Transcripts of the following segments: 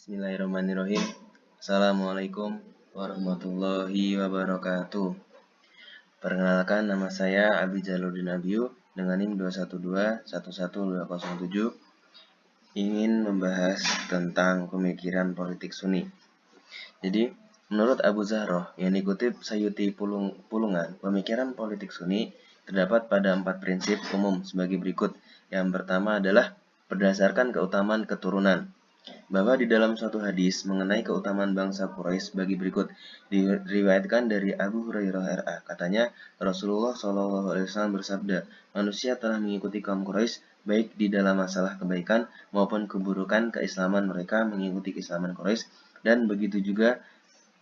Bismillahirrahmanirrahim. Assalamualaikum warahmatullahi wabarakatuh. Perkenalkan, nama saya Abi Jaludin Abiu dengan NIM 212112007. Ingin membahas tentang pemikiran politik Sunni. Jadi, menurut Abu Zahroh yang dikutip Sayuti Pulungan, pemikiran politik Sunni terdapat pada 4 prinsip umum sebagai berikut. Yang pertama adalah berdasarkan keutamaan keturunan, bahwa di dalam suatu hadis mengenai keutamaan bangsa Quraisy bagi berikut, diriwayatkan dari Abu Hurairah RA, katanya Rasulullah SAW bersabda, manusia telah mengikuti kaum Quraisy baik di dalam masalah kebaikan maupun keburukan. Keislaman mereka mengikuti keislaman Quraisy, dan begitu juga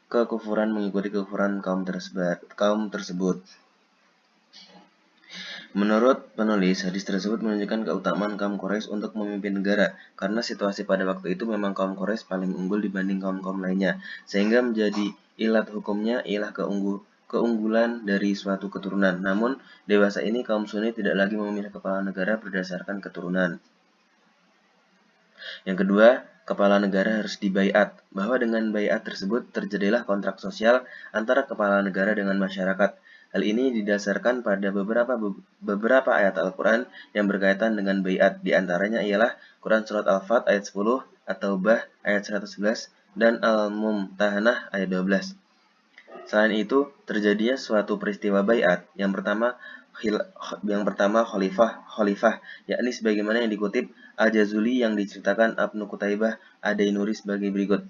kekufuran mengikuti kekufuran kaum tersebut. Menurut penulis, hadis tersebut menunjukkan keutamaan kaum Quraisy untuk memimpin negara, karena situasi pada waktu itu memang kaum Quraisy paling unggul dibanding kaum-kaum lainnya, sehingga menjadi ilat hukumnya ialah keunggulan dari suatu keturunan. Namun, dewasa ini kaum Sunni tidak lagi memilih kepala negara berdasarkan keturunan. Yang kedua, kepala negara harus dibaiat, bahwa dengan baiat tersebut terjadilah kontrak sosial antara kepala negara dengan masyarakat. Hal ini didasarkan pada beberapa ayat Al-Quran yang berkaitan dengan baiat. Di antaranya ialah Quran Surat Al-Fat ayat 10, At-Taubah ayat 111, dan Al-Mumtahanah ayat 12. Selain itu, terjadinya suatu peristiwa baiat. Yang pertama khalifah, yakni sebagaimana yang dikutip Al-Jazuli yang diceritakan Ibnu Qutaibah Ad-Dainuri sebagai berikut.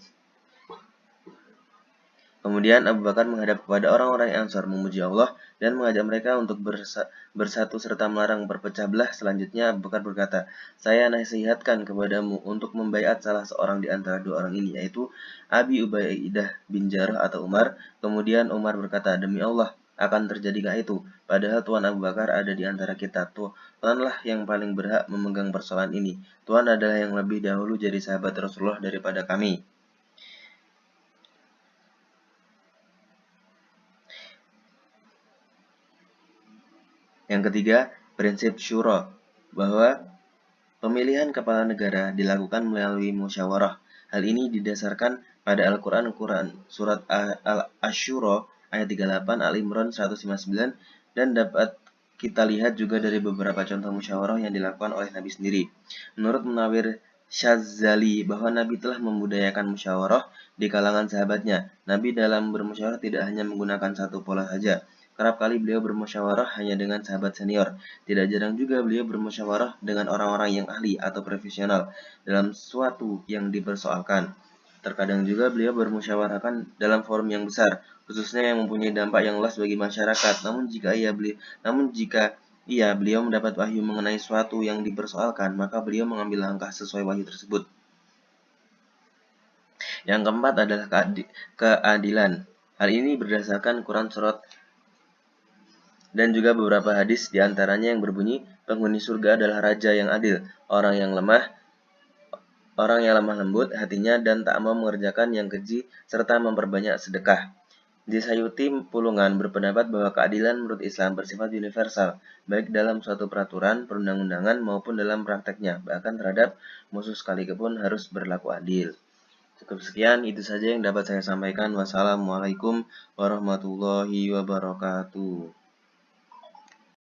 Kemudian Abu Bakar menghadap kepada orang-orang Ansar memuji Allah dan mengajak mereka untuk bersatu serta melarang berpecah belah. Selanjutnya Abu Bakar berkata, saya nasihatkan kepadamu untuk membaiat salah seorang di antara dua orang ini, yaitu Abi Ubaidah bin Jarrah atau Umar. Kemudian Umar berkata, demi Allah, akan terjadikah itu? Padahal Tuan Abu Bakar ada di antara kita. Tuanlah yang paling berhak memegang persoalan ini. Tuan adalah yang lebih dahulu jadi sahabat Rasulullah daripada kami. Yang ketiga, prinsip syura, bahwa pemilihan kepala negara dilakukan melalui musyawarah. Hal ini didasarkan pada Al-Quran Surat Asy-Syura ayat 38, Al-Imran 159, dan dapat kita lihat juga dari beberapa contoh musyawarah yang dilakukan oleh Nabi sendiri. Menurut Munawir Syadzali, bahwa Nabi telah membudayakan musyawarah di kalangan sahabatnya. Nabi dalam bermusyawarah tidak hanya menggunakan satu pola saja. Kerap kali beliau bermusyawarah hanya dengan sahabat senior. Tidak jarang juga beliau bermusyawarah dengan orang-orang yang ahli atau profesional dalam suatu yang dipersoalkan. Terkadang juga beliau bermusyawarahkan dalam forum yang besar, khususnya yang mempunyai dampak yang luas bagi masyarakat. Namun jika beliau mendapat wahyu mengenai suatu yang dipersoalkan, maka beliau mengambil langkah sesuai wahyu tersebut. Yang keempat adalah keadilan. Hal ini berdasarkan Quran Surat dan juga beberapa hadis, diantaranya yang berbunyi, penghuni surga adalah raja yang adil, orang yang lemah lembut hatinya dan tak mau mengerjakan yang keji, serta memperbanyak sedekah. Di Sayuti Pulungan berpendapat bahwa keadilan menurut Islam bersifat universal, baik dalam suatu peraturan perundang-undangan maupun dalam prakteknya, bahkan terhadap musuh sekalipun harus berlaku adil. Cukup sekian, itu saja yang dapat saya sampaikan. Wassalamualaikum warahmatullahi wabarakatuh.